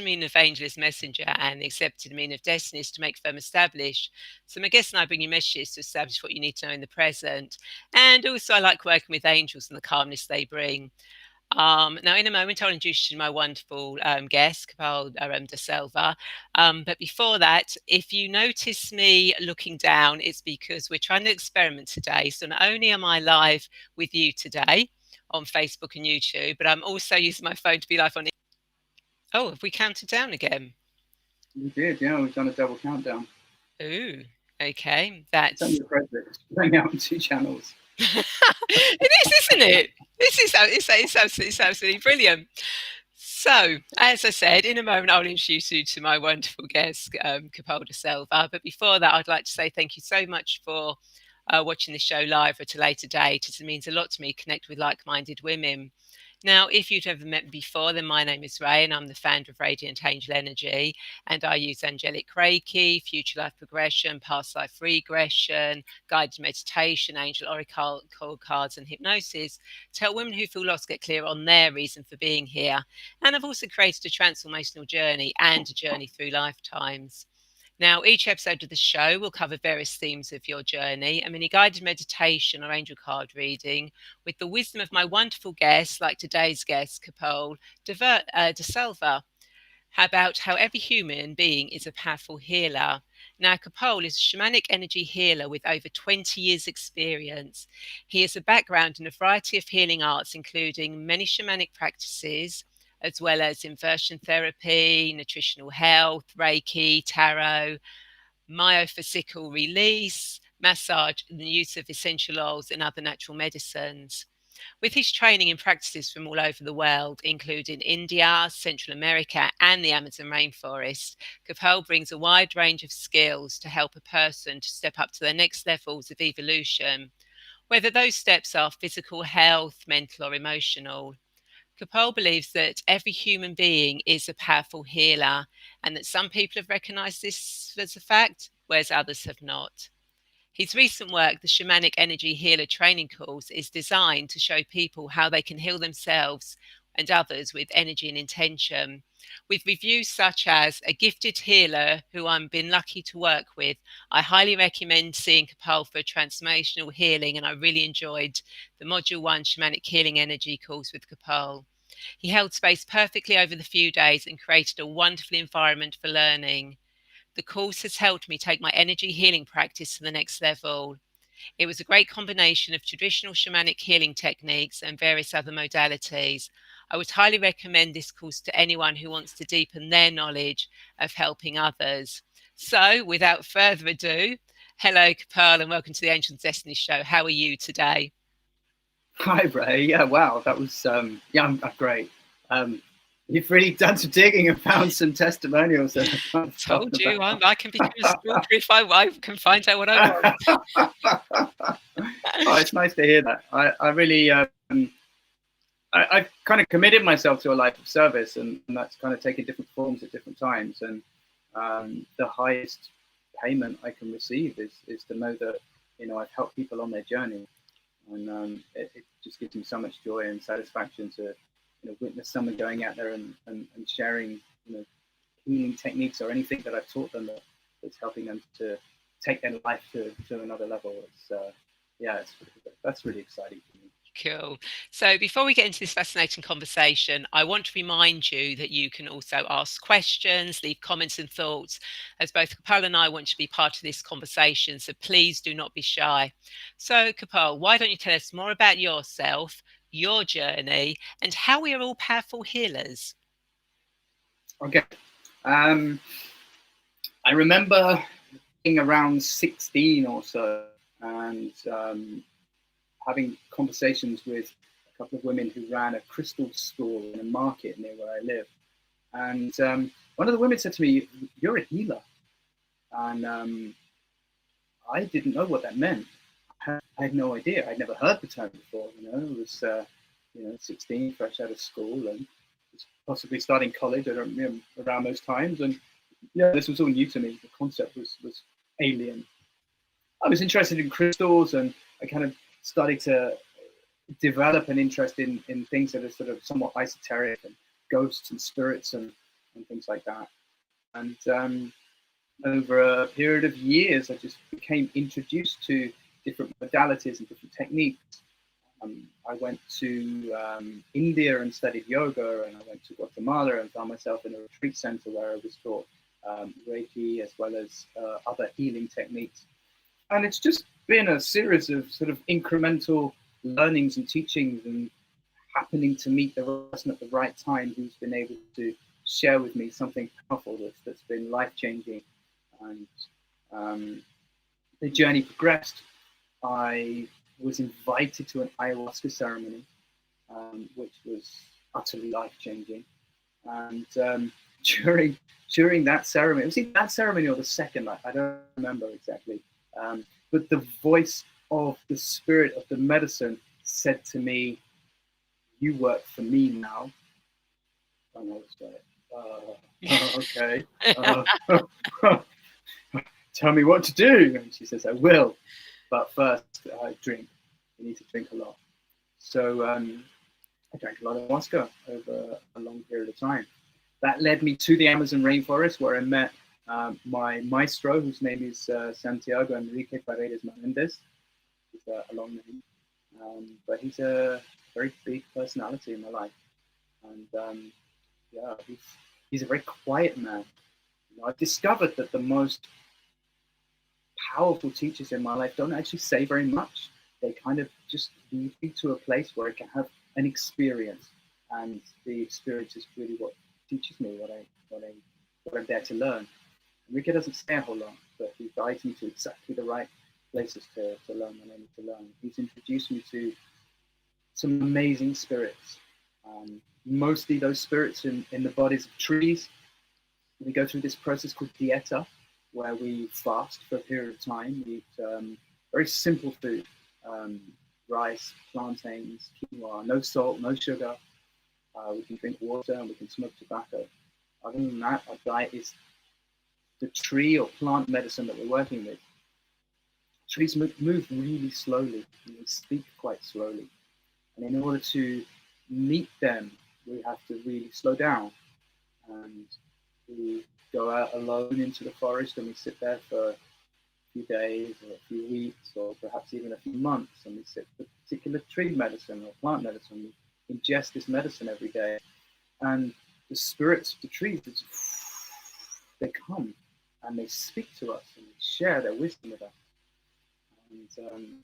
meaning of angel is messenger, and the accepted meaning of destiny is to make firm establish. So my guests and I bring you messages to establish what you need to know in the present. And also I like working with angels and the calmness they bring. Now, in a moment, I'll introduce you to my wonderful guest, Copal Daselva. But before that, if you notice me looking down, it's because we're trying to experiment today. So not only am I live with you today on Facebook and YouTube, but I'm also using my phone to be live on. Oh, have we counted down again? We did, yeah. We've done a double countdown. Ooh, okay. It's only appropriate to bring out on 2 channels. It is, isn't it? It's absolutely brilliant. So, as I said, in a moment, I'll introduce you to my wonderful guest, Copal Daselva. But before that, I'd like to say thank you so much for watching the show live at a later date. It means a lot to me to connect with like-minded women. Now, if you've ever met me before, then my name is Rae, and I'm the founder of Radiant Angel Energy. And I use Angelic Reiki, Future Life Progression, Past Life Regression, guided meditation, angel oracle cards, and hypnosis to help women who feel lost get clear on their reason for being here. And I've also created a transformational journey and a journey through lifetimes. Now, each episode of the show will cover various themes of your journey, a mini guided meditation or angel card reading with the wisdom of my wonderful guests, like today's guest, Copal Daselva, about how every human being is a powerful healer. Now, Copal is a shamanic energy healer with over 20 years' experience. He has a background in a variety of healing arts, including many shamanic practices, as well as inversion therapy, nutritional health, Reiki, tarot, myofascial release, massage, and the use of essential oils and other natural medicines. With his training and practices from all over the world, including India, Central America, and the Amazon rainforest, Copal brings a wide range of skills to help a person to step up to their next levels of evolution, whether those steps are physical health, mental, or emotional. Copal believes that every human being is a powerful healer, and that some people have recognized this as a fact, whereas others have not. His recent work, the Shamanic Energy Healer Training Course, is designed to show people how they can heal themselves and others with energy and intention. With reviews such as a gifted healer who I've been lucky to work with, I highly recommend seeing Copal for transformational healing, and I really enjoyed the Module 1 Shamanic Healing Energy course with Copal. He held space perfectly over the few days and created a wonderful environment for learning. The course has helped me take my energy healing practice to the next level. It was a great combination of traditional shamanic healing techniques and various other modalities. I would highly recommend this course to anyone who wants to deepen their knowledge of helping others. So, without further ado, hello, Copal, and welcome to the Angel Destiny Show. How are you today? Hi, Rae. Yeah, wow, that was yeah, I'm great. You've really done some digging and found some testimonials. Told you, I can become a stalker if I can find out what I want. Oh, it's nice to hear that. I really, I kind of committed myself to a life of service, and that's kind of taken different forms at different times. And the highest payment I can receive is to know that, you know, I've helped people on their journey. And it just gives me so much joy and satisfaction to, you know, witness someone going out there and sharing, you know, healing techniques or anything that I've taught them that's helping them to take their life to another level. It's yeah, that's really exciting for me. Cool. So before we get into this fascinating conversation, I want to remind you that you can also ask questions, leave comments and thoughts, as both Copal and I want to be part of this conversation. So please do not be shy. So Copal, why don't you tell us more about yourself, your journey, and how we are all powerful healers? Okay. I remember being around 16 or so, and having conversations with a couple of women who ran a crystal store in a market near where I live. And one of the women said to me, "You're a healer." And I didn't know what that meant. I had no idea. I'd never heard the term before. You know, I was 16, fresh out of school, and possibly starting college. I don't remember around those times, and yeah, this was all new to me. The concept was alien. I was interested in crystals, and I kind of started to develop an interest in things that are sort of somewhat esoteric and ghosts and spirits and and things like that. And over a period of years, I just became introduced to different modalities and different techniques. I went to India and studied yoga, and I went to Guatemala and found myself in a retreat center where I was taught Reiki as well as other healing techniques. And it's just been a series of sort of incremental learnings and teachings, and happening to meet the right person at the right time who's been able to share with me something powerful that's been life-changing. And the journey progressed. I was invited to an ayahuasca ceremony, which was utterly life-changing. And during that ceremony, it was either that ceremony or the second, I don't remember exactly, but the voice of the spirit of the medicine said to me, "You work for me now." And I was like, okay. Tell me what to do. And she says, "I will, but first drink. You need to drink a lot." So I drank a lot of ayahuasca over a long period of time. That led me to the Amazon rainforest, where I met my maestro, whose name is Santiago Enrique Paredes Menendez. It's a long name, but he's a very big personality in my life. And yeah, he's a very quiet man. I've discovered that the most powerful teachers in my life don't actually say very much. They kind of just lead me to a place where I can have an experience, and the experience is really what teaches me what I'm there to learn. Enrique doesn't say a whole lot, but he guides me to exactly the right places to learn what I need to learn. He's introduced me to some amazing spirits, mostly those spirits in the bodies of trees. We go through this process called dieta, where we fast for a period of time. We eat very simple food, rice, plantains, quinoa, no salt, no sugar. We can drink water and we can smoke tobacco. Other than that, our diet is the tree or plant medicine that we're working with. Trees move really slowly, and they speak quite slowly. And in order to meet them, we have to really slow down. And we go out alone into the forest, and we sit there for a few days or a few weeks or perhaps even a few months, and we sit for particular tree medicine or plant medicine. We ingest this medicine every day. And the spirits of the trees, they come and they speak to us and they share their wisdom with us. And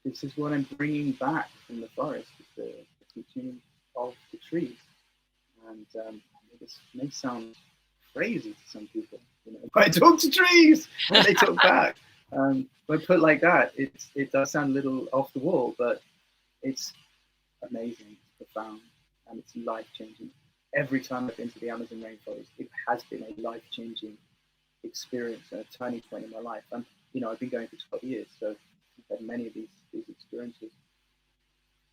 this is what I'm bringing back from the forest, the teaching of the trees. And this may sound crazy to some people. I talk to trees and they talk back. When put like that, it does sound a little off the wall, but it's amazing, it's profound, and it's life-changing. Every time I've been to the Amazon rainforest, it has been a life-changing experience and a turning point in my life. And I've been going for 12 years, so I've had many of these experiences.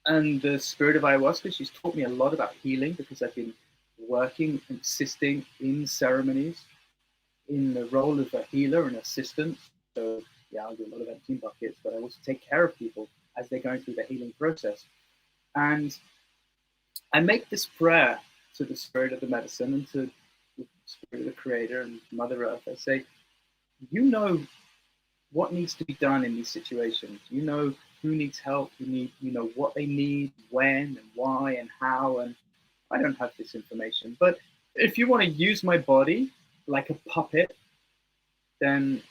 And the spirit of ayahuasca, she's taught me a lot about healing, because I've been working and assisting in ceremonies in the role of a healer and assistant. So yeah, I'll do a lot of emptying buckets, but I also take care of people as they're going through the healing process. And I make this prayer to the spirit of the medicine and to the spirit of the creator and Mother Earth. I say, you know what needs to be done in these situations. You know who needs help, you know what they need, when and why and how, and I don't have this information. But if you want to use my body like a puppet, then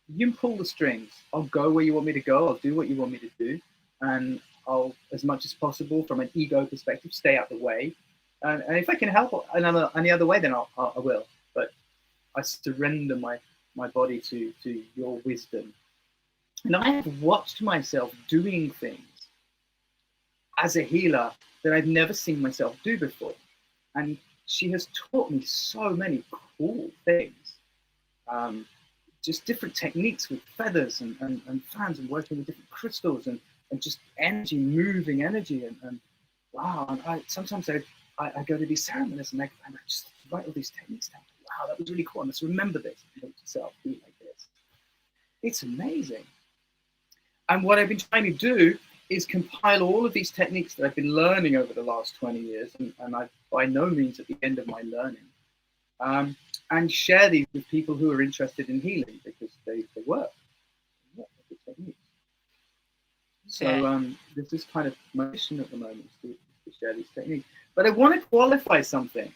you can pull the strings. I'll go where you want me to go, I'll do what you want me to do, and I'll, as much as possible from an ego perspective, stay out the way. And if I can help any other way, then I will. But I surrender my body to your wisdom. And I have watched myself doing things as a healer that I've never seen myself do before. And she has taught me so many cool things. Just different techniques with feathers and fans, and working with different crystals and just energy, moving energy. And wow, and sometimes I go to these ceremonies and I just write all these techniques down. Wow, that was really cool. I must remember this. Note to self, be like this. It's amazing. And what I've been trying to do is compile all of these techniques that I've been learning over the last 20 years. And I'm by no means at the end of my learning. and share these with people who are interested in healing because they work. Yeah, the techniques. Yeah. So this is kind of my mission at the moment, to share these techniques. But I want to qualify something.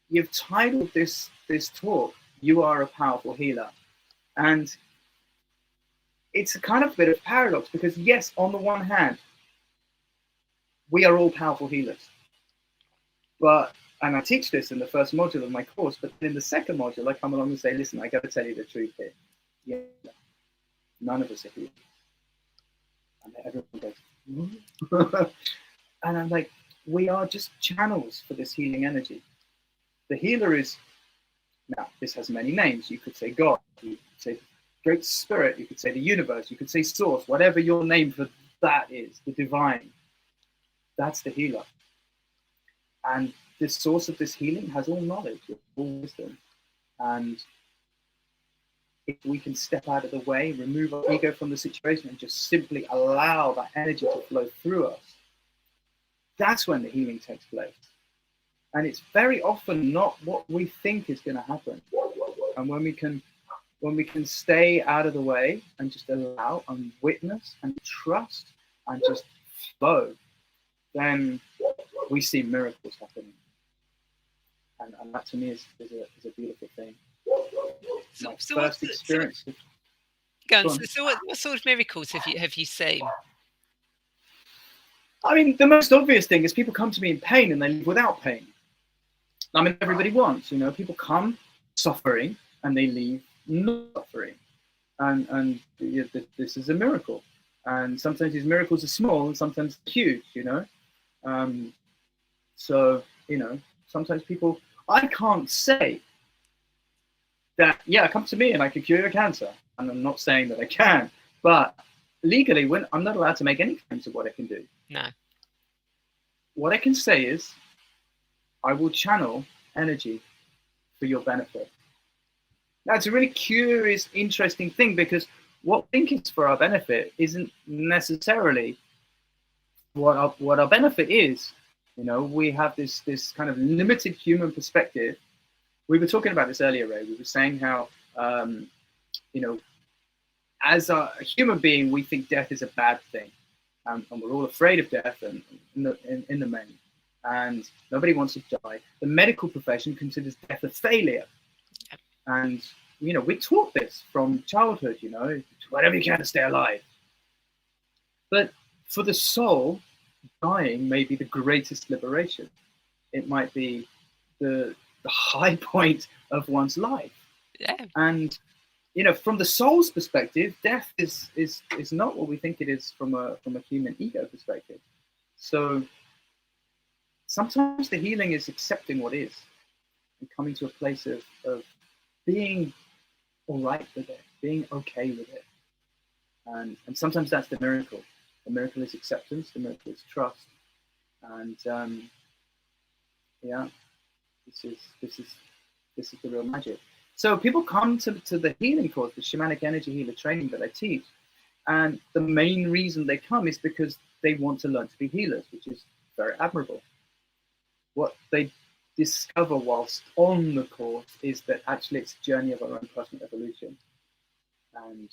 You've titled this talk, "You Are a Powerful Healer," and it's a kind of bit of paradox because yes, on the one hand, we are all powerful healers. But, and I teach this in the first module of my course, but in the second module, I come along and say, listen, I got to tell you the truth here. Yeah, none of us are healers. And everyone goes, and I'm like, we are just channels for this healing energy. The healer is, now, this has many names. You could say God, you could say Great Spirit, you could say the universe, you could say Source, whatever your name for that is, the divine. That's the healer. And the source of this healing has all knowledge, all wisdom. And if we can step out of the way, remove our ego from the situation, and just simply allow that energy to flow through us, that's when the healing takes place. And it's very often not what we think is going to happen. And when we can stay out of the way and just allow and witness and trust and just flow, then we see miracles happening. And that to me is a beautiful thing. My first experience. So what sort of miracles have you seen? I mean, the most obvious thing is people come to me in pain and they leave without pain. I mean, everybody wants, people come suffering and they leave not suffering. And this is a miracle. And sometimes these miracles are small and sometimes huge, So, sometimes people, I can't say that, yeah, come to me and I can cure your cancer. And I'm not saying that I can, but legally, when I'm not allowed to make any claims of what I can do. No. What I can say is, I will channel energy for your benefit. That's a really curious, interesting thing, because what we think is for our benefit isn't necessarily what our benefit is. We have this kind of limited human perspective. We were talking about this earlier, Ray. We were saying how, as a human being, we think death is a bad thing. And we're all afraid of death in the main. And nobody wants to die. The medical profession considers death a failure. And, we're taught this from childhood, whatever you can to stay alive. But for the soul, dying may be the greatest liberation. It might be the high point of one's life. Yeah. And, from the soul's perspective, death is not what we think it is from a human ego perspective. So sometimes the healing is accepting what is and coming to a place of being all right with it, being okay with it. And sometimes that's the miracle. The miracle is acceptance, the miracle is trust. And this is the real magic. So people come to the healing course, the Shamanic Energy Healer training that I teach, and the main reason they come is because they want to learn to be healers, which is very admirable. What they discover whilst on the course is that actually it's a journey of our own personal evolution. And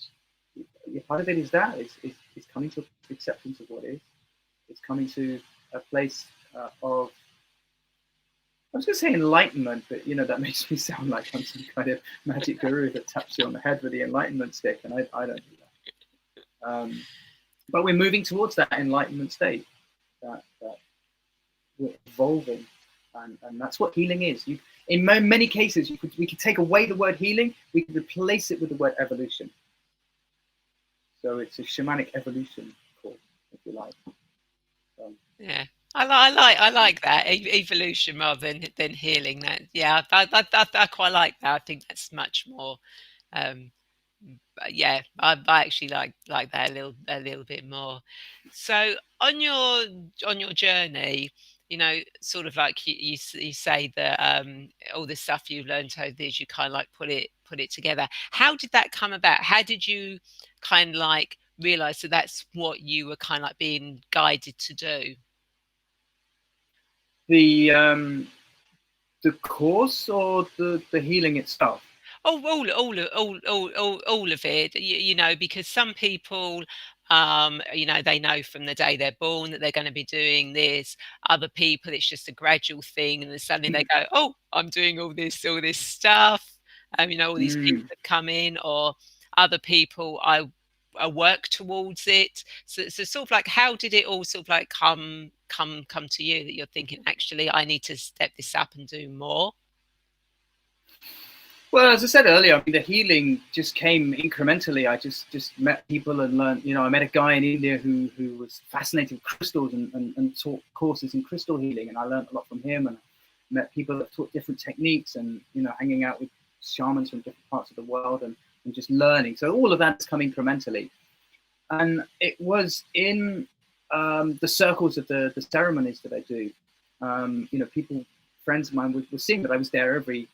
part of it is that it's coming to acceptance of what is. It's coming to a place of, I was going to say enlightenment, but that makes me sound like I'm some kind of magic guru that taps you on the head with the enlightenment stick, and I don't do that. But we're moving towards that enlightenment state, that we're evolving, and that's what healing is. In many cases, we could take away the word healing, we could replace it with the word evolution. So it's a shamanic evolution course, if you like. Yeah. I like that evolution rather than healing. That I quite like that. I think that's much more. I actually like that a little bit more. So on your journey, sort of like you say that all the stuff you've learned over these, you kind of like put it together. How did that come about? How did you kind of like realize that that's what you were kind of like being guided to do? The course or the healing itself? Oh, all of it. You know, because some people, you know, they know from the day they're born that they're going to be doing this. Other people, it's just a gradual thing, and then suddenly they go, "Oh, I'm doing all this stuff." You know, all these people Mm. that come in, or other people, I work towards it. So sort of like, how did it all sort of like come to you that you're thinking, actually, I need to step this up and do more? Well, as I said earlier, I mean, the healing just came incrementally. I just met people and learned. You know, I met a guy in India who was fascinated with crystals and taught courses in crystal healing, and I learned a lot from him. And met people that taught different techniques, and you know, hanging out with shamans from different parts of the world, and just learning. So all of that's come incrementally, and it was in the circles of the ceremonies that I do. You know, people, friends of mine were seeing that I was there every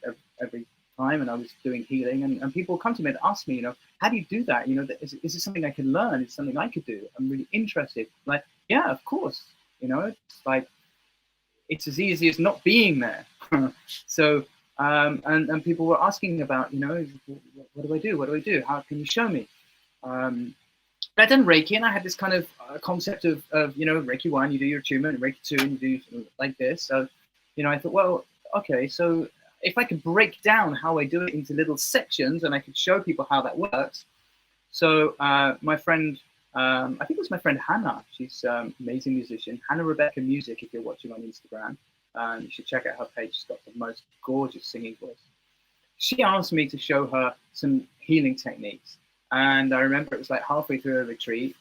time, and I was doing healing, and people come to me and ask me, you know, how do you do that? You know, is it something I can learn? Is it something I could do? I'm really interested. I'm like, yeah, of course. You know, it's like it's as easy as not being there. So, and people were asking about, you know, what do I do? What do I do? How can you show me? I'd done Reiki, and I had this kind of concept of, you know, Reiki 1, you do your attunement, and Reiki 2, and you do like this. So, you know, I thought, well, okay, so if I could break down how I do it into little sections, and I could show people how that works. So my friend, I think it was my friend Hannah, she's an amazing musician, Hannah Rebecca Music, if you're watching on Instagram. You should check out her page, she's got the most gorgeous singing voice. She asked me to show her some healing techniques. And I remember it was like halfway through a retreat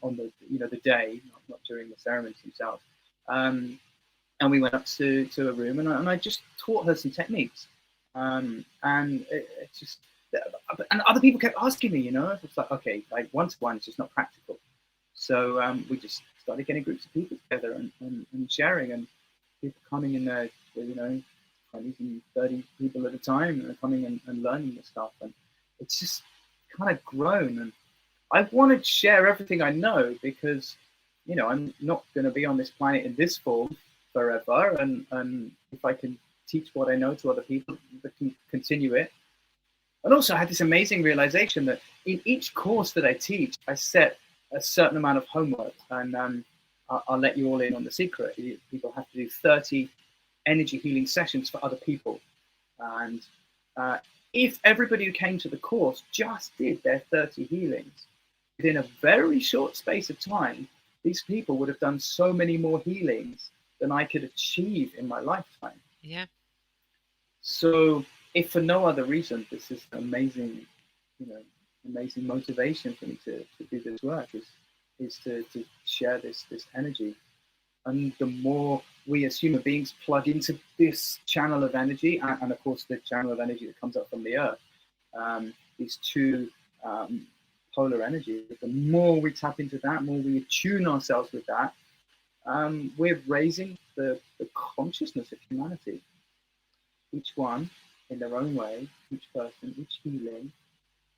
on the, you know, the day, not during the ceremonies themselves. And we went up to a room, and I just taught her some techniques. And it just, and other people kept asking me, you know, it's like, okay, like one-to-one is just not practical. So we just started getting groups of people together and sharing, and people coming in there, you know, 20 and 30 people at a time, and coming and learning this stuff. And it's just kind of grown. And I want to share everything I know, because, you know, I'm not going to be on this planet in this form forever. And if I can teach what I know to other people that can continue it. And also I had this amazing realization that in each course that I teach, I set a certain amount of homework, and I'll let you all in on the secret. People have to do 30 energy healing sessions for other people. And if everybody who came to the course just did their 30 healings, within a very short space of time, these people would have done so many more healings than I could achieve in my lifetime. Yeah. So, if for no other reason, this is an amazing, you know, amazing motivation for me to do this work, is to share this energy. And the more we as human beings plug into this channel of energy, and of course the channel of energy that comes up from the earth, these two polar energies, the more we tap into that, more we attune ourselves with that, we're raising the consciousness of humanity. Each one in their own way, each person, each healing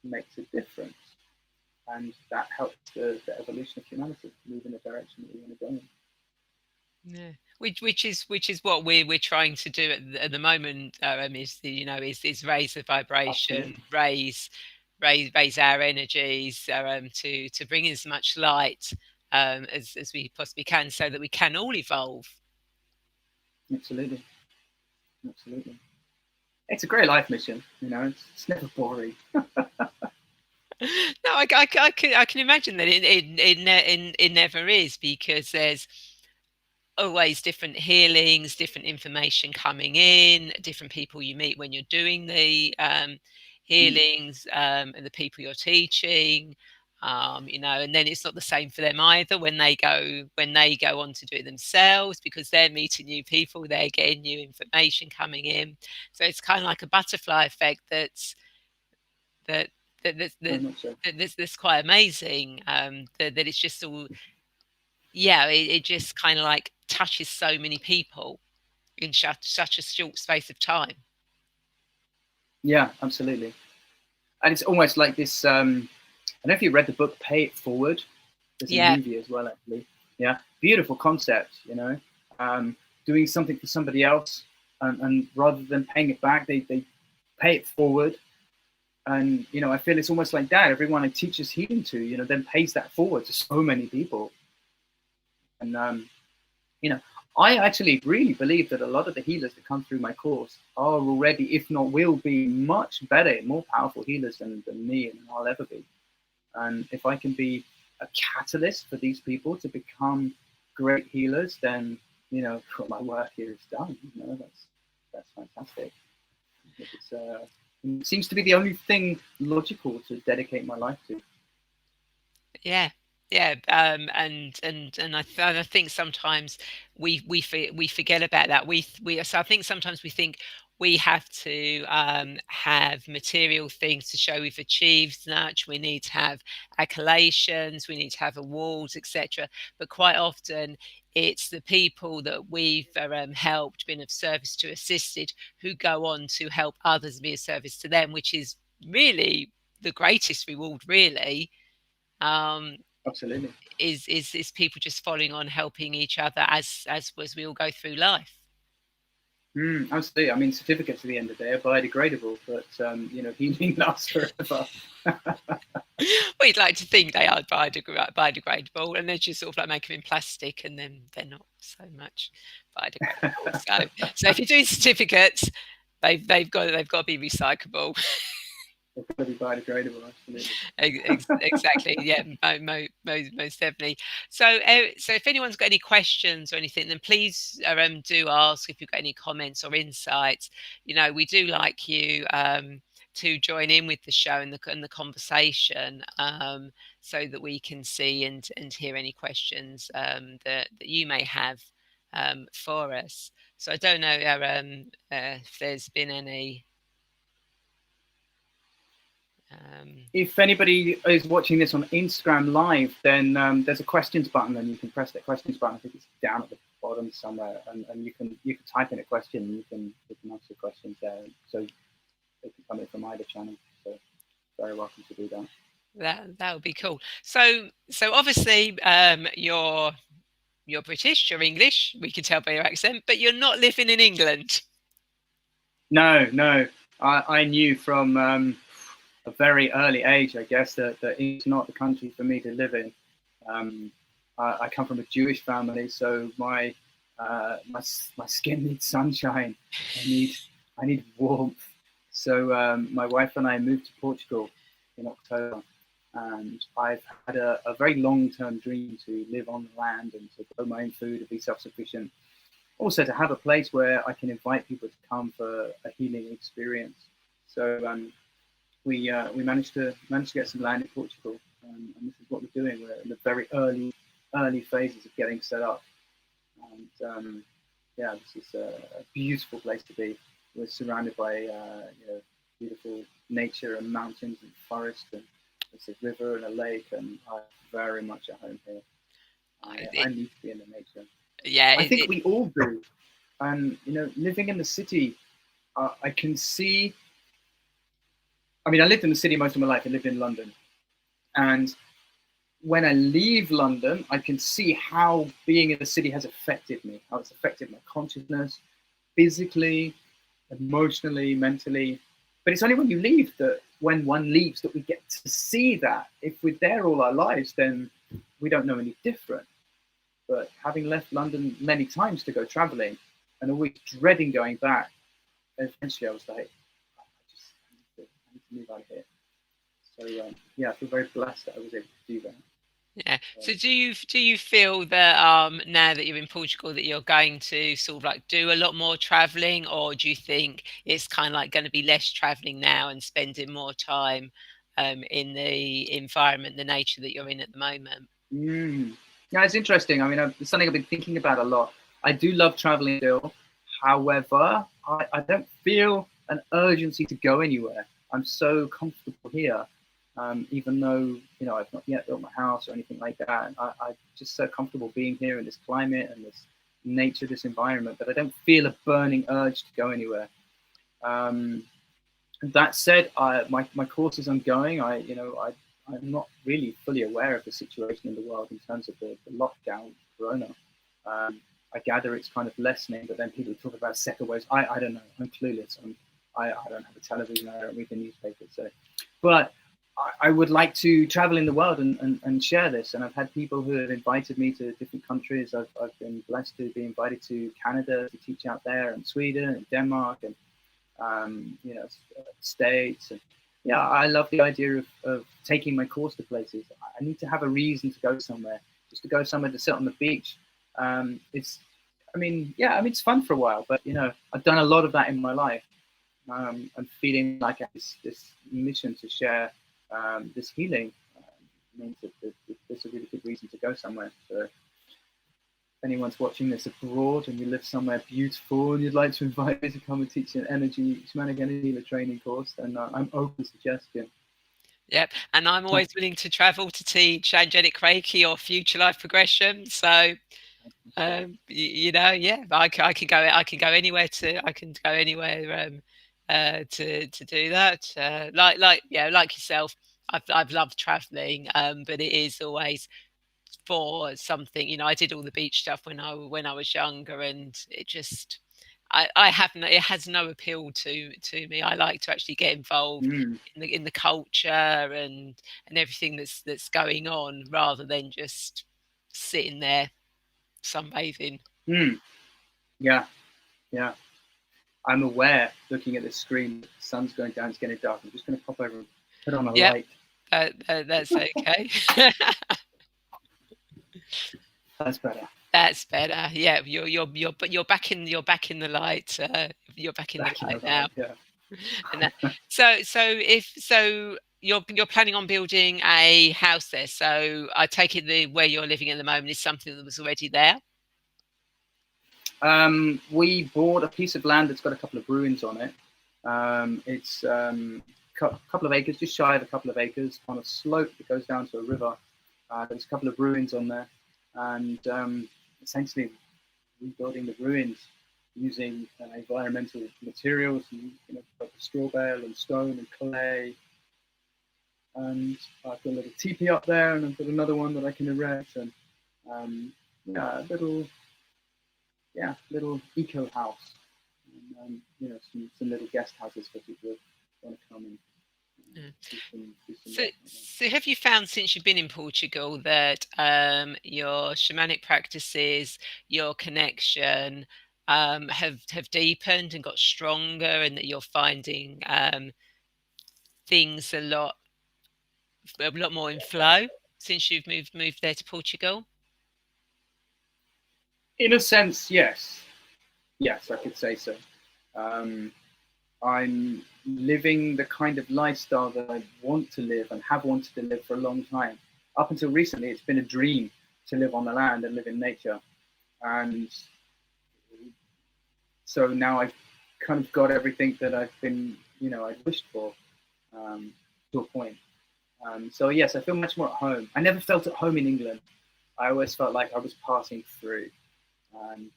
makes a difference. And that helps the evolution of humanity move in the direction that we want to go in. Yeah, which is what we're trying to do at the moment. Is the, you know, is raise the vibration, Absolutely. raise our energies, to bring as much light as we possibly can, so that we can all evolve. Absolutely. Absolutely. It's a great life mission, you know, it's never boring. No, I can imagine that it never is, because there's always different healings, different information coming in, different people you meet when you're doing the healings, and the people you're teaching. You know, and then it's not the same for them either when they go on to do it themselves, because they're meeting new people, they're getting new information coming in. So it's kind of like a butterfly effect that that that's Very much so. that's quite amazing. That it's just all, yeah, it just kind of like touches so many people in such a short space of time. Yeah, absolutely. And it's almost like this. I don't know if you read the book Pay It Forward. There's a Yeah, movie as well, actually. Yeah, beautiful concept. You know, doing something for somebody else, and rather than paying it back, they pay it forward. And I feel it's almost like that. Everyone I teach this healing to, then pays that forward to so many people. And I actually really believe that a lot of the healers that come through my course are already, if not will be, much better, more powerful healers than me and I'll ever be. And if I can be a catalyst for these people to become great healers, then my work here is done. That's fantastic. It seems to be the only thing logical to dedicate my life to. Yeah. And I think sometimes we forget about that. So I think sometimes we think we have to have material things to show we've achieved much. We need to have accolades, we need to have awards, etc. But quite often it's the people that we've helped, been of service to, assisted, who go on to help others, be of service to them, which is really the greatest reward, really. Absolutely. Is people just following on, helping each other as we all go through life. Absolutely. I mean, certificates at the end of the day are biodegradable, but healing lasts forever. Well, you'd like to think they are biodegradable, and they're just sort of like make them in plastic, and then they're not so much biodegradable. So if you're doing certificates, they've got to be recyclable. They've got to be biodegradable, absolutely. Exactly. Yeah, most definitely. So if anyone's got any questions or anything, then please do ask. If you've got any comments or insights, we do like you to join in with the show and the conversation, so that we can see and hear any questions that you may have for us. So I don't know if there's been any. If anybody is watching this on Instagram Live, then there's a questions button, and you can press that questions button. I think it's down at the bottom somewhere, and you can type in a question, and you can answer questions there. So they can come in from either channel. So very welcome to do that. That would be cool. So obviously you're British, you're English. We can tell by your accent, but you're not living in England. No. I knew from a very early age, I guess, that it's not the country for me to live in. I come from a Jewish family, so my skin needs sunshine. I need warmth. So my wife and I moved to Portugal in October, and I've had a very long-term dream to live on the land and to grow my own food and be self-sufficient. Also to have a place where I can invite people to come for a healing experience. So we managed to get some land in Portugal, and this is what we're doing. We're in the very early phases of getting set up, and this is a beautiful place to be. We're surrounded by beautiful nature and mountains and forest, and there's a river and a lake, and I'm very much at home here. I need to be in the nature. Yeah, I think we all do. And living in the city, I can see. I mean, I lived in the city most of my life. I lived in London, and when I leave London, I can see how being in the city has affected me. How it's affected my consciousness, physically, emotionally, mentally. But it's only when you leave when one leaves, that we get to see that. If we're there all our lives, then we don't know any different. But having left London many times to go traveling, and always dreading going back, eventually I was like, I need to move out of here. So I feel very blessed that I was able to do that. Yeah. So do you feel that now that you're in Portugal, that you're going to sort of like do a lot more traveling, or do you think it's kind of like going to be less traveling now and spending more time in the environment, the nature that you're in at the moment? Yeah, it's interesting. I mean, it's something I've been thinking about a lot. I do love traveling still. However, I don't feel an urgency to go anywhere. I'm so comfortable here. Even though I've not yet built my house or anything like that, I'm just so comfortable being here in this climate and this nature, this environment, that I don't feel a burning urge to go anywhere. That said, my course is ongoing. I'm not really fully aware of the situation in the world in terms of the lockdown, Corona. I gather it's kind of lessening, but then people talk about second waves. I don't know. I'm clueless. I don't have a television. I don't read the newspaper. So, but I would like to travel in the world and share this. And I've had people who have invited me to different countries. I've been blessed to be invited to Canada to teach out there, and Sweden and Denmark, and States. And yeah, I love the idea of taking my course to places. I need to have a reason to go somewhere. Just to go somewhere to sit on the beach. It's fun for a while, but I've done a lot of that in my life. I'm feeling like I have this mission to share this healing. Means that there's a really good reason to go somewhere. So if anyone's watching this abroad and you live somewhere beautiful and you'd like to invite me to come and teach an shamanic energy training course, then I'm open to suggestion. Yep, and I'm always willing to travel to teach Angelic Reiki or future life progression. So, I can go. I can go anywhere to do that. Like yourself, I've loved traveling, but it is always for something. I did all the beach stuff when I was younger, and it just. It has no appeal to me. I like to actually get involved in the culture and everything that's going on, rather than just sitting there sunbathing. Yeah. I'm aware, looking at the screen, the sun's going down, it's getting dark. I'm just going to pop over and put on a light. That's okay. That's better. That's better. Yeah, you're back in the light. You're back in the light now. Yeah. And so you're planning on building a house there. So I take it where you're living at the moment is something that was already there. We bought a piece of land that's got a couple of ruins on it. It's a couple of acres, just shy of a couple of acres, on a slope that goes down to a river. There's a couple of ruins on there, and essentially rebuilding the ruins using environmental materials, like straw bale and stone and clay. And I've got a little teepee up there, and I've got another one that I can erect, and a little eco house, and some little guest houses for people who want to come and do some So have you found, since you've been in Portugal, that your shamanic practices, your connection have deepened and got stronger, and that you're finding things a lot more in flow since you've moved there to Portugal? In a sense, yes, I could say so. I'm living the kind of lifestyle that I want to live and have wanted to live for a long time. Up until recently, it's been a dream to live on the land and live in nature. And so now I've kind of got everything that I've been, I've wished for, to a point. So yes, I feel much more at home. I never felt at home in England. I always felt like I was passing through. And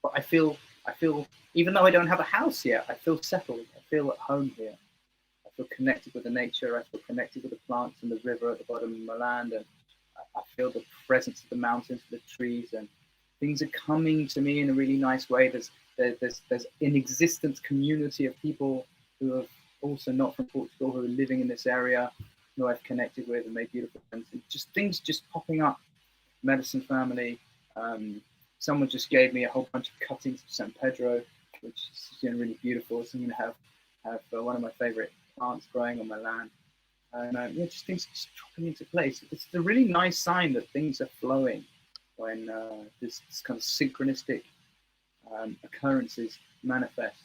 but I feel, even though I don't have a house yet, I feel settled. I feel at home here. I feel connected with the nature. I feel connected with the plants and the river at the bottom of my land, and I feel the presence of the mountains, the trees, and things are coming to me in a really nice way. There's an existence community of people who are also not from Portugal, who are living in this area, who I've connected with and made beautiful friends. And just things just popping up. Medicine family. Someone just gave me a whole bunch of cuttings of San Pedro, which is really beautiful. So I'm going to have one of my favorite plants growing on my land. And just things just dropping into place. It's a really nice sign that things are flowing when this kind of synchronistic occurrences manifest.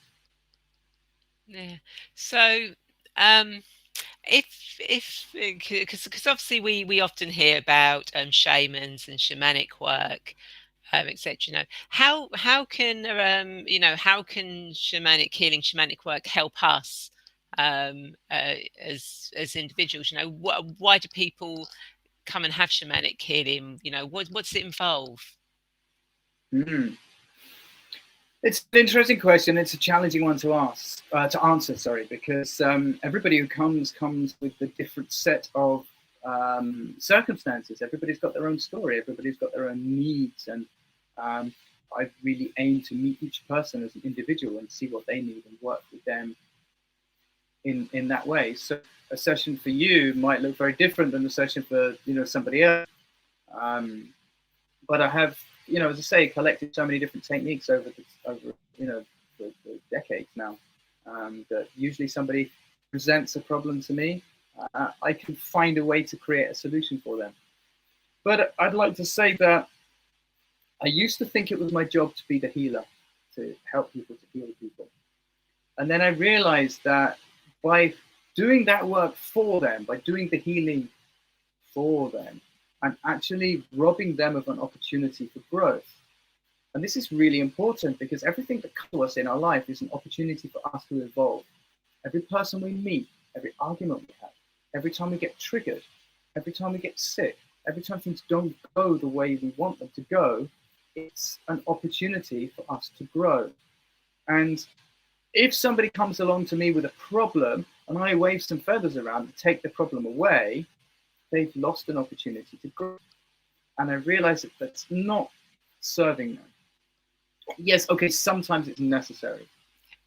Yeah. So, because obviously we often hear about shamans and shamanic work, etc. How can how can shamanic healing, shamanic work help us as individuals? Why do people come and have shamanic healing? What's it involve? It's an interesting question. It's a challenging one to answer. Sorry, because everybody who comes with a different set of circumstances. Everybody's got their own story. Everybody's got their own needs, and I really aim to meet each person as an individual and see what they need and work with them in that way. So a session for you might look very different than a session for somebody else. But I have, as I say, collected so many different techniques over the decades now, that usually somebody presents a problem to me, I can find a way to create a solution for them. But I'd like to say that I used to think it was my job to be the healer, to help people, to heal people. And then I realized that by doing that work for them, by doing the healing for them, I'm actually robbing them of an opportunity for growth. And this is really important because everything that comes to us in our life is an opportunity for us to evolve. Every person we meet, every argument we have, every time we get triggered, every time we get sick, every time things don't go the way we want them to go, it's an opportunity for us to grow. And if somebody comes along to me with a problem and I wave some feathers around to take the problem away, they've lost an opportunity to grow. And I realize that that's not serving them. Yes, okay, sometimes it's necessary,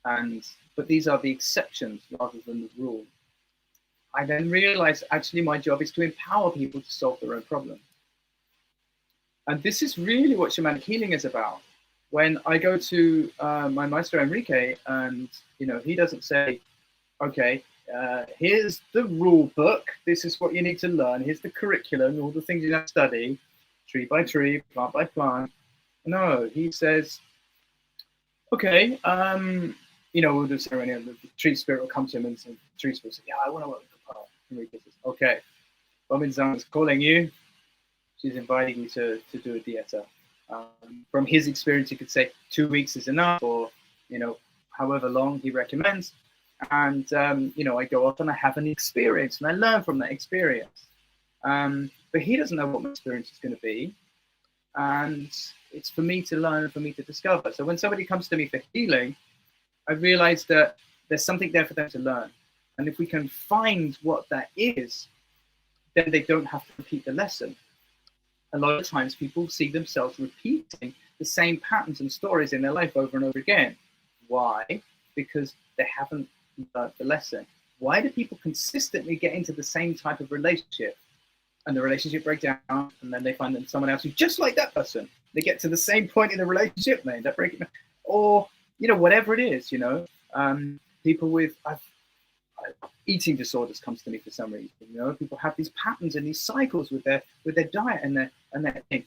but these are the exceptions rather than the rule. I then realized actually my job is to empower people to solve their own problem. And this is really what shamanic healing is about. When I go to my maestro Enrique, and he doesn't say, okay, here's the rule book, this is what you need to learn, here's the curriculum, all the things you have to study, tree by tree, plant by plant. No, he says, okay, we'll do ceremony, and the tree spirit will come to him, and the tree spirit will say, yeah, I want to work with Copal. Enrique says, okay, Bominzang is calling you. She's inviting you to do a dieta. From his experience, he could say 2 weeks is enough, or however long he recommends. And I go off and I have an experience, and I learn from that experience. But he doesn't know what my experience is going to be, and it's for me to learn and for me to discover. So when somebody comes to me for healing, I realize that there's something there for them to learn, and if we can find what that is, then they don't have to repeat the lesson. A lot of times people see themselves repeating the same patterns and stories in their life over and over again. Why? Because they haven't learned the lesson. Why do people consistently get into the same type of relationship and the relationship breaks down, and then they find them someone else who's just like that person? They get to the same point in the relationship, and they end up breaking down. Or, whatever it is, people with eating disorders comes to me for some reason. People have these patterns and these cycles with their diet and their thing,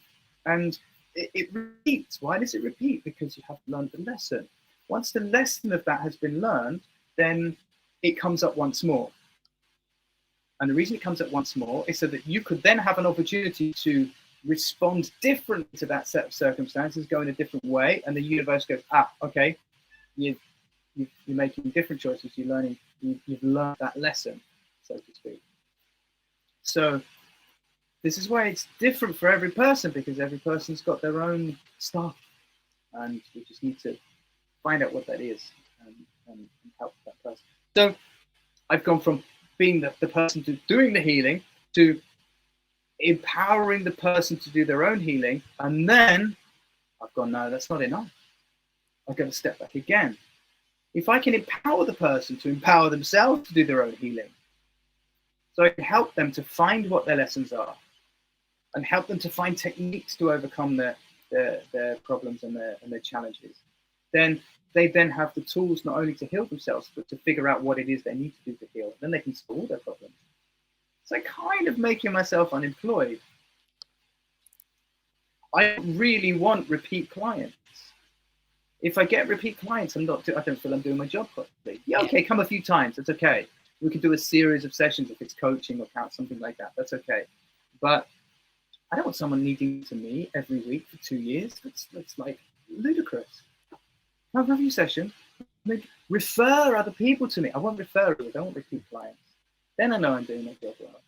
and it repeats. Why does it repeat? Because you have learned the lesson. Once the lesson of that has been learned, then it comes up once more. And the reason it comes up once more is so that you could then have an opportunity to respond differently to that set of circumstances, go in a different way, and the universe goes, okay, you're making different choices. You've learned that lesson, so to speak. So this is why it's different for every person, because every person's got their own stuff, and we just need to find out what that is and help that person. So I've gone from being the person to doing the healing to empowering the person to do their own healing, and then I've gone, no, that's not enough. I've got to step back again. If I can empower the person to empower themselves to do their own healing, so I can help them to find what their lessons are and help them to find techniques to overcome their problems and their challenges, then they then have the tools not only to heal themselves, but to figure out what it is they need to do to heal. Then they can solve all their problems. So kind of making myself unemployed. I really want repeat clients. If I get repeat clients, I don't feel I'm doing my job properly. Yeah, okay, come a few times. It's okay. We could do a series of sessions if it's coaching or something like that. That's okay. But I don't want someone needing to me every week for 2 years. That's like ludicrous. Have a few sessions. Refer other people to me. I want referrals. I want repeat clients. Then I know I'm doing my job well.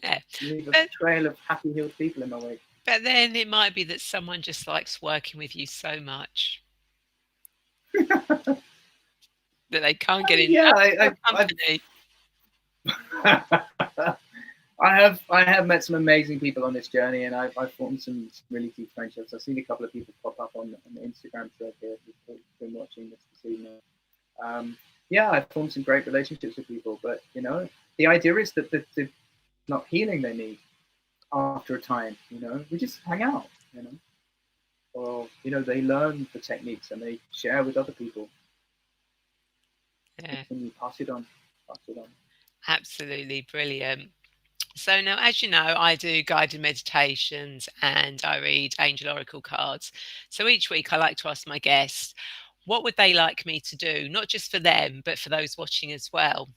Yeah. Leave a trail of happy, healed people in my wake. But then it might be that someone just likes working with you so much that they can't get enough company. I have met some amazing people on this journey, and I've formed some really deep friendships. I've seen a couple of people pop up on the Instagram thread here who've been watching this evening. Yeah, I've formed some great relationships with people, but the idea is that the not healing they need after a time. We just hang out. Or they learn the techniques and they share with other people. Yeah, And you pass it on, pass it on. absolutely brilliant. So now, as you know, I do guided meditations and I read angel oracle cards. So each week I like to ask my guests, what would they like me to do? Not just for them, but for those watching as well.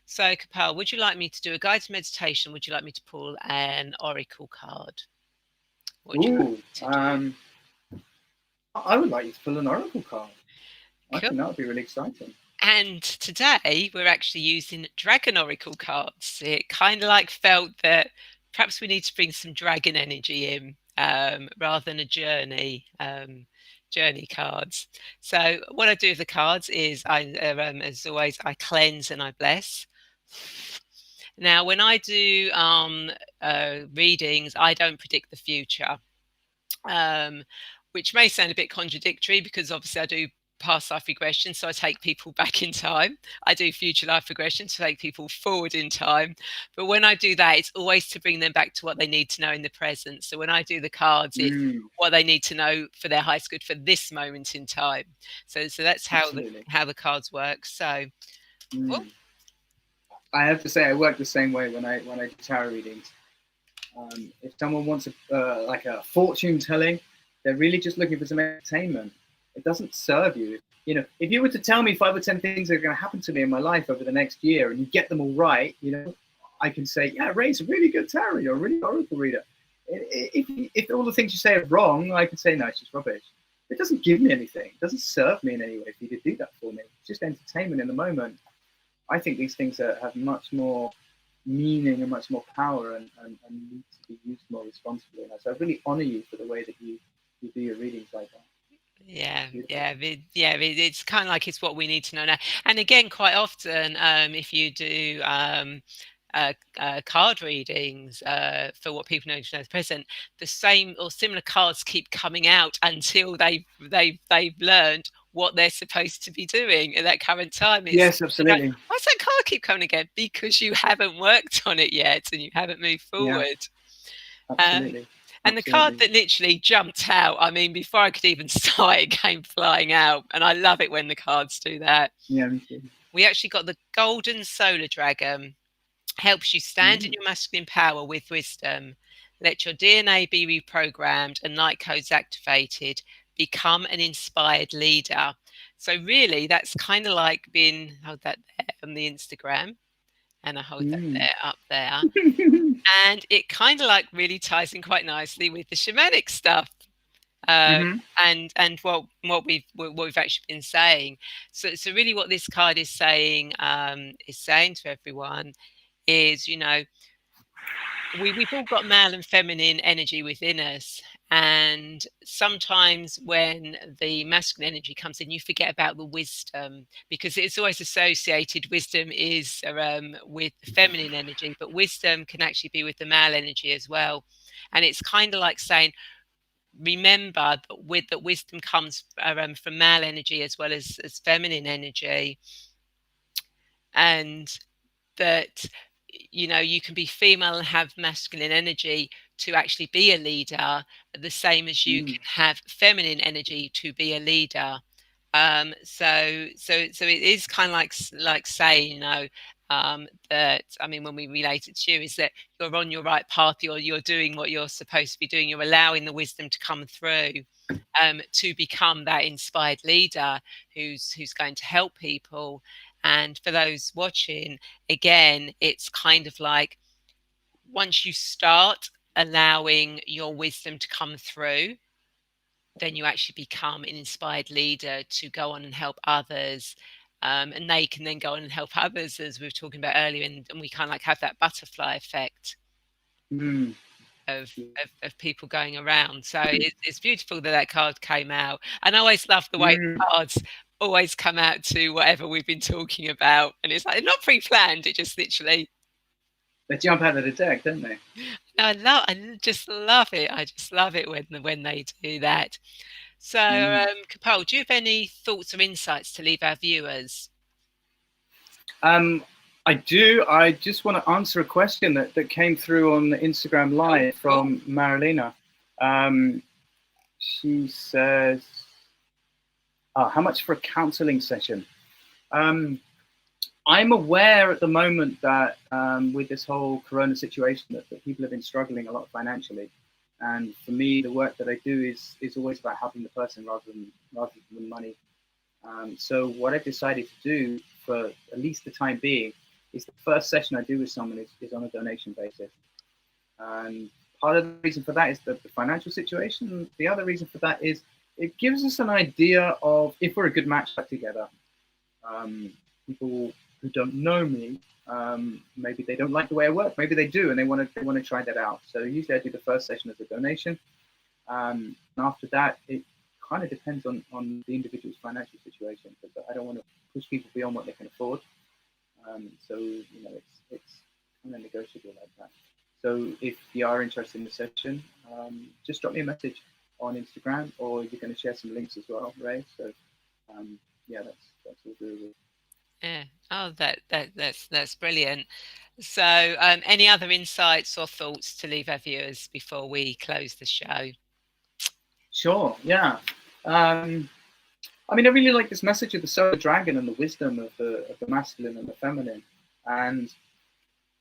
So Copal, would you like me to do a guided meditation? Would you like me to pull an oracle card? What would you like Ooh, me to do? I would like you to pull an oracle card. I Cool. think that would be really exciting. And today we're actually using dragon oracle cards. It kind of like felt that perhaps we need to bring some dragon energy in rather than a journey cards. So what I do with the cards is as always, I cleanse and I bless. Now, when I do readings, I don't predict the future, um, which may sound a bit contradictory because obviously I do past life regression, so I take people back in time. I do future life regression to take people forward in time. But when I do that, it's always to bring them back to what they need to know in the present. So when I do the cards, it's Mm, what they need to know for their highest good for this moment in time. So that's absolutely. how the cards work. So, oh, Mm. I have to say, I work the same way when I do tarot readings. If someone wants like a fortune telling, they're really just looking for some entertainment. It doesn't serve you. If you were to tell me 5 or 10 things that are going to happen to me in my life over the next year, and you get them all right, I can say, yeah, Ray's a really good tarot. You're a really good oracle reader. If all the things you say are wrong, I can say, no, it's just rubbish. It doesn't give me anything. It doesn't serve me in any way if you could do that for me. It's just entertainment in the moment. I think these things have much more meaning and much more power and need to be used more responsibly. So I really honour you for the way that you do your readings like that. yeah, Beautiful. it's kind of like it's what we need to know now. And again, quite often, if you do card readings for what people know to know the present, the same or similar cards keep coming out until they've learned what they're supposed to be doing at that current time. It's Yes, like, absolutely. why does that card keep coming again? Because you haven't worked on it yet and you haven't moved Yeah, forward. Um, absolutely. and the card Absolutely. that literally jumped out, I mean, before I could even start, it came flying out. And I love it when the cards do that. Yeah, me too. We actually got the Golden Solar Dragon. Helps you stand in Mm. your masculine power with wisdom. Let your DNA be reprogrammed and light codes activated. Become an inspired leader. So, really, that's kind of like being, hold that there on the Instagram, and I hold that Mm. there up there. And it kind of like really ties in quite nicely with the shamanic stuff. Uh, Mm-hmm. and what we've actually been saying. So really, what this card is saying to everyone is, we've all got male and feminine energy within us. And sometimes when the masculine energy comes in, you forget about the wisdom because it's always associated. Wisdom is with feminine energy, but wisdom can actually be with the male energy as well. And it's kind of like saying, remember that wisdom comes from male energy as well as feminine energy, and that you can be female and have masculine energy to actually be a leader, the same as you Mm. can have feminine energy to be a leader. So it is kind of like saying, that, I mean, when we relate it to you, is that you're on your right path, you're doing what you're supposed to be doing, you're allowing the wisdom to come through, to become that inspired leader who's going to help people. And for those watching, again, it's kind of like once you start allowing your wisdom to come through, then you actually become an inspired leader to go on and help others. And they can then go on and help others, as we were talking about earlier, and we kind of like have that butterfly effect Mm. of, of people going around. So it's beautiful that card came out. And I always love the way Mm. cards always come out to whatever we've been talking about. And it's like not pre-planned, it just literally They jump out of the deck, don't they? I just love it. I just love it when they do that. So, Mm. Kapal, do you have any thoughts or insights to leave our viewers? Um, I do. I just want to answer a question that came through on the Instagram Oh, Live cool. from Marilena. Um, she says, how much for a counseling session? Um, I'm aware at the moment that with this whole corona situation that people have been struggling a lot financially. And for me, the work that I do is always about helping the person rather than money. So what I've decided to do for at least the time being is the first session I do with someone is on a donation basis. And part of the reason for that is the financial situation. The other reason for that is it gives us an idea of if we're a good match together. Um, People who don't know me, maybe they don't like the way I work. Maybe they do, and they want to try that out. So usually I do the first session as a donation, and after that, it kind of depends on the individual's financial situation. But I don't want to push people beyond what they can afford. So it's kind of negotiable like that. So if you are interested in the session, just drop me a message on Instagram, or you're going to share some links as well, Rae. So yeah, that's all doable. Yeah. Oh, that's brilliant. So, any other insights or thoughts to leave our viewers before we close the show? Sure, yeah. I mean, I really like this message of the solar dragon and the wisdom of the masculine and the feminine, and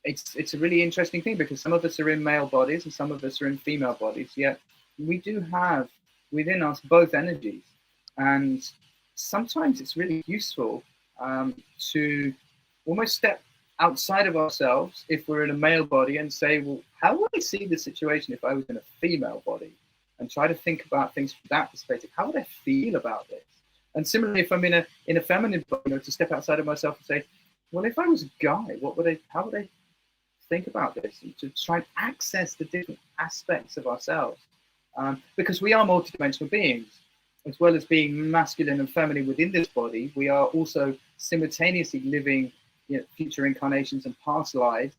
it's a really interesting thing because some of us are in male bodies and some of us are in female bodies. Yet we do have within us both energies, and sometimes it's really useful to almost step outside of ourselves if we're in a male body and say, well, how would I see the situation if I was in a female body? And try to think about things from that perspective. How would I feel about this? And similarly, if I'm in a feminine body, to step outside of myself and say, well, if I was a guy, how would I think about this? And to try and access the different aspects of ourselves, because we are multidimensional beings, as well as being masculine and feminine within this body. We are also simultaneously living future incarnations and past lives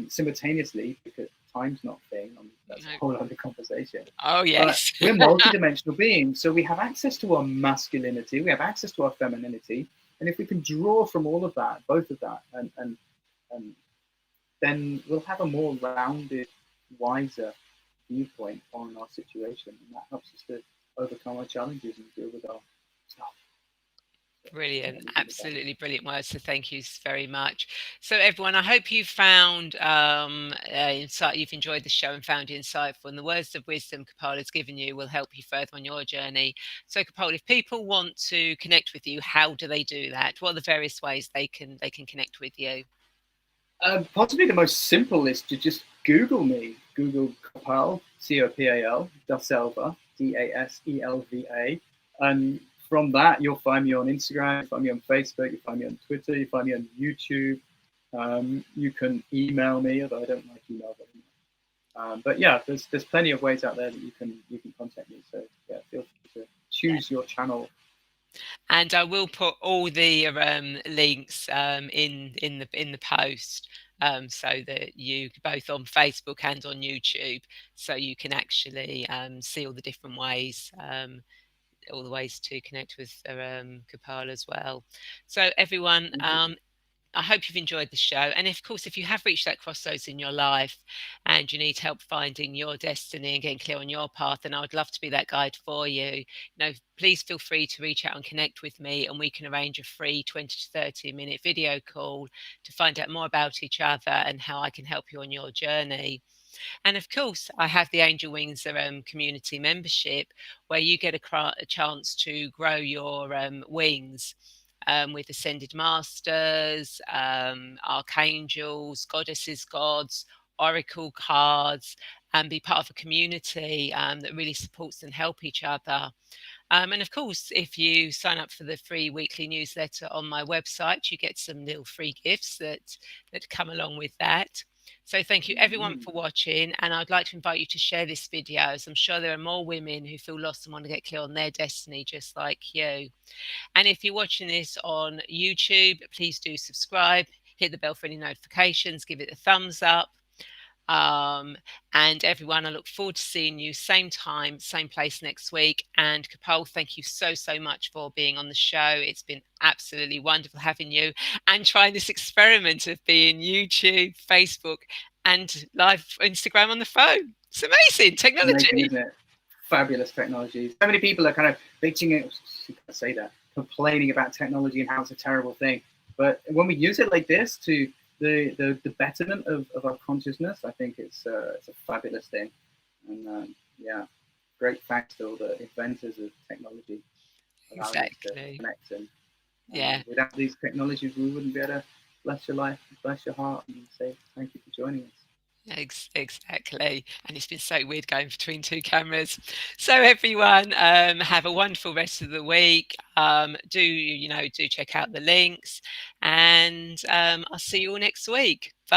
simultaneously, because time's not a thing. That's a whole other conversation. Oh, But yes. we're multidimensional beings, so we have access to our masculinity, we have access to our femininity, and if we can draw from all of that, both of that, and then we'll have a more rounded, wiser viewpoint on our situation, and that helps us to overcome our challenges and deal with our stuff. Brilliant, absolutely brilliant words. So thank you very much. So everyone, I hope you found insight. You've enjoyed the show and found it insightful. And the words of wisdom Copal has given you will help you further on your journey. So Copal, if people want to connect with you, how do they do that? What are the various ways they can connect with you? Possibly the most simple is to just Google me. Google Copal, Copal, Daselva, Daselva. And from that, you'll find me on Instagram, you'll find me on Facebook, you'll find me on Twitter, you'll find me on YouTube. You can email me, although I don't like email. But yeah, there's plenty of ways out there that you can contact me. So yeah, feel free to choose your channel. And I will put all the links in the post, so that you both on Facebook and on YouTube, so you can actually see all the different ways, all the ways to connect with Copal as well. So everyone, I hope you've enjoyed the show. And of course, if you have reached that crossroads in your life and you need help finding your destiny and getting clear on your path, then I would love to be that guide for you. Please feel free to reach out and connect with me, and we can arrange a free 20 to 30-minute video call to find out more about each other and how I can help you on your journey. And of course, I have the Angel Wings community membership, where you get a chance to grow your wings with ascended masters, archangels, goddesses, gods, oracle cards, and be part of a community that really supports and help each other. And of course, if you sign up for the free weekly newsletter on my website, you get some little free gifts that come along with that. So thank you everyone for watching, and I'd like to invite you to share this video, as I'm sure there are more women who feel lost and want to get clear on their destiny just like you. And if you're watching this on YouTube, please do subscribe, hit the bell for any notifications, give it a thumbs up. And everyone, I look forward to seeing you same time, same place next week. And Copal, thank you so much for being on the show. It's been absolutely wonderful having you and trying this experiment of being YouTube, Facebook, and live Instagram on the phone. It's amazing technology. Amazing, isn't it? Fabulous technology. So many people are kind of bitching it, say that, complaining about technology and how it's a terrible thing. But when we use it like this to the betterment of our consciousness, I think it's a fabulous thing. And yeah, great thanks to all the inventors of technology. Exactly. To connect and yeah. Without these technologies, we wouldn't be able to bless your life, bless your heart, and say thank you for joining us. Exactly. And it's been so weird going between two cameras. So everyone, have a wonderful rest of the week. Do check out the links, and I'll see you all next week. Bye.